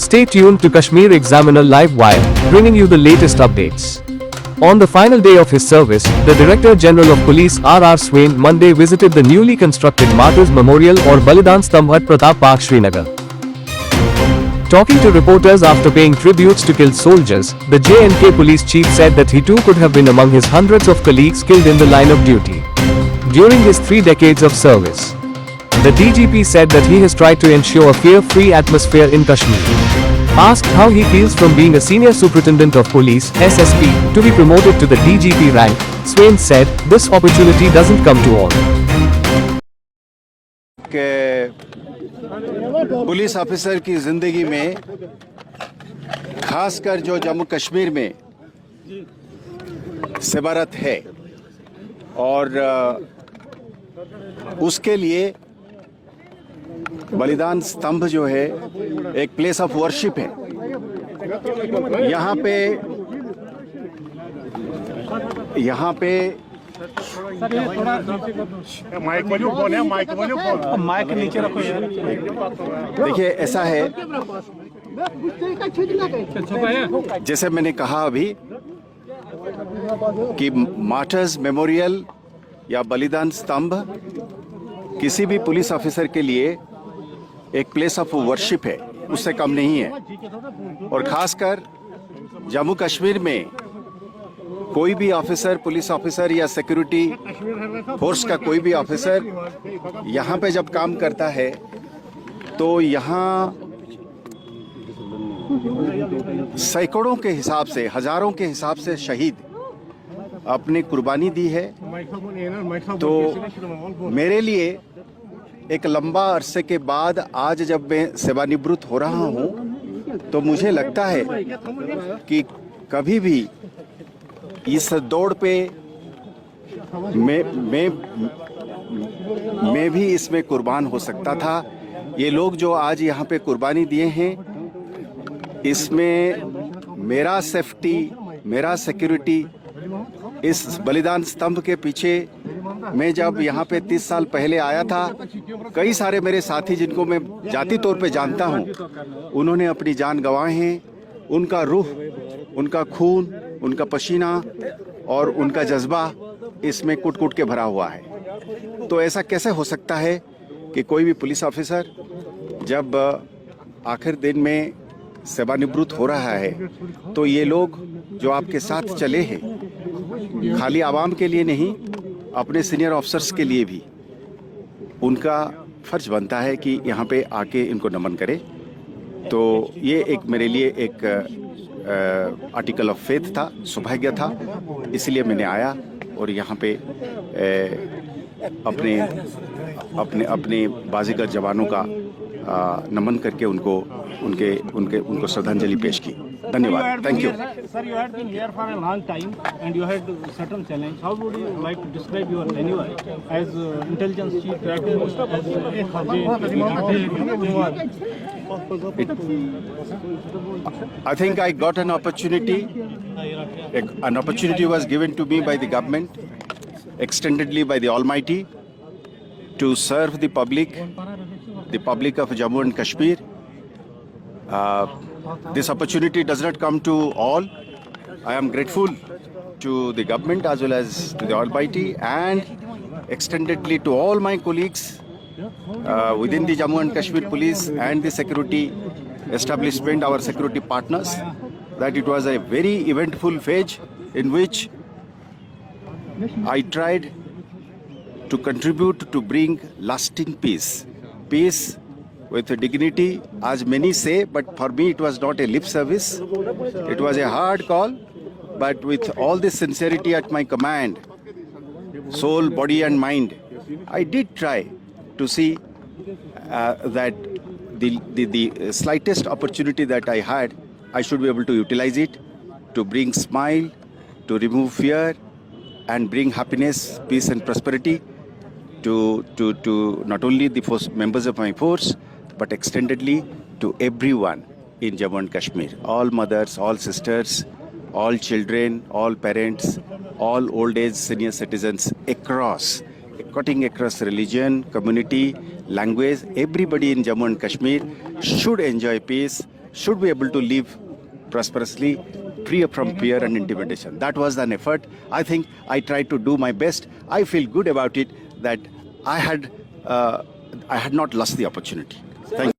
Stay tuned to Kashmir Examiner Live Wire, bringing you the latest updates. On the final day of his service, the Director General of Police R.R. Swain Monday visited the newly constructed Martyrs Memorial or Balidan Stambh at Pratap Park, Srinagar. Talking to reporters after paying tributes to killed soldiers, the J&K police chief said that he too could have been among his hundreds of colleagues killed in the line of duty during his 3 decades of service. The DGP said that he has tried to ensure a fear-free atmosphere in Kashmir. Asked how he feels from being a senior superintendent of police (SSP) to be promoted to the DGP rank, Swain said, "This opportunity doesn't come to all." Police officer की ज़िंदगी में खासकर जो जम्मू कश्मीर में सेवारत है और उसके लिए बलिदान स्तंभ जो है एक प्लेस ऑफ वर्शिप है। यहाँ पे माइक नीचे रखो यार। देखिए ऐसा है, जैसे मैंने कहा अभी कि मार्टर्स मेमोरियल या बलिदान स्तंभ किसी भी पुलिस ऑफिसर के लिए एक प्लेस ऑफ वर्शिप है, उससे कम नहीं है। और खासकर जम्मू कश्मीर में कोई भी ऑफिसर, पुलिस ऑफिसर या सिक्योरिटी फोर्स का कोई भी ऑफिसर यहाँ पे जब काम करता है तो यहाँ सैकड़ों के हिसाब से, हजारों के हिसाब से शहीद अपनी कुर्बानी दी है। तो मेरे लिए एक लंबा अरसे के बाद आज जब मैं सेवानिवृत्त हो रहा हूँ तो मुझे लगता है कि कभी भी इस दौड़ पे मैं भी इसमें कुर्बान हो सकता था। ये लोग जो आज यहाँ पे कुर्बानी दिए हैं, इसमें मेरा सेफ्टी, मेरा सिक्योरिटी, इस बलिदान स्तंभ के पीछे मैं जब यहाँ पे 30 साल पहले आया था, कई सारे मेरे साथी जिनको मैं जाती तौर पे जानता हूँ, उन्होंने अपनी जान गंवाए हैं। उनका रूह, उनका खून, उनका पसीना और उनका जज्बा इसमें कुट-कुट के भरा हुआ है। तो ऐसा कैसे हो सकता है कि कोई भी पुलिस ऑफिसर जब आखिर दिन में सेवानिवृत्त हो रहा है तो ये लोग जो आपके साथ चले हैं, खाली आवाम के लिए नहीं, अपने सीनियर ऑफिसर्स के लिए भी उनका फर्ज बनता है कि यहाँ पे आके इनको नमन करे। तो ये एक मेरे लिए एक आर्टिकल ऑफ फेथ था, सौभाग्य था, इसलिए मैंने आया और यहाँ पे अपने बाजीगर जवानों का नमन करके उनको श्रद्धांजलि पेश की। धन्यवाद, thank you. Sir, you had been here for a long time and you had certain challenge. How would you like to describe your tenure as intelligence chief director? I think I got an opportunity. An opportunity was given to me by the government, extendedly by the Almighty, to serve the public of Jammu and Kashmir. This opportunity does not come to all. I am grateful to the government as well as to the Almighty and extendedly to all my colleagues within the Jammu and Kashmir Police and the security establishment, our security partners, that it was a very eventful phase in which I tried to contribute to bring lasting peace. Peace with dignity, as many say, but for me it was not a lip service. It was a hard call, but with all this sincerity at my command, soul, body and mind, I did try to see that the slightest opportunity that I had, I should be able to utilize it to bring smile, to remove fear and bring happiness, peace and prosperity to not only the members of my force, but extendedly to everyone in Jammu and Kashmir. All mothers, all sisters, all children, all parents, all old age senior citizens cutting across religion, community, language, everybody in Jammu and Kashmir should enjoy peace, should be able to live prosperously, free from fear and intimidation. That was an effort. I think I tried to do my best. I feel good about it that I had not lost the opportunity. Thank you.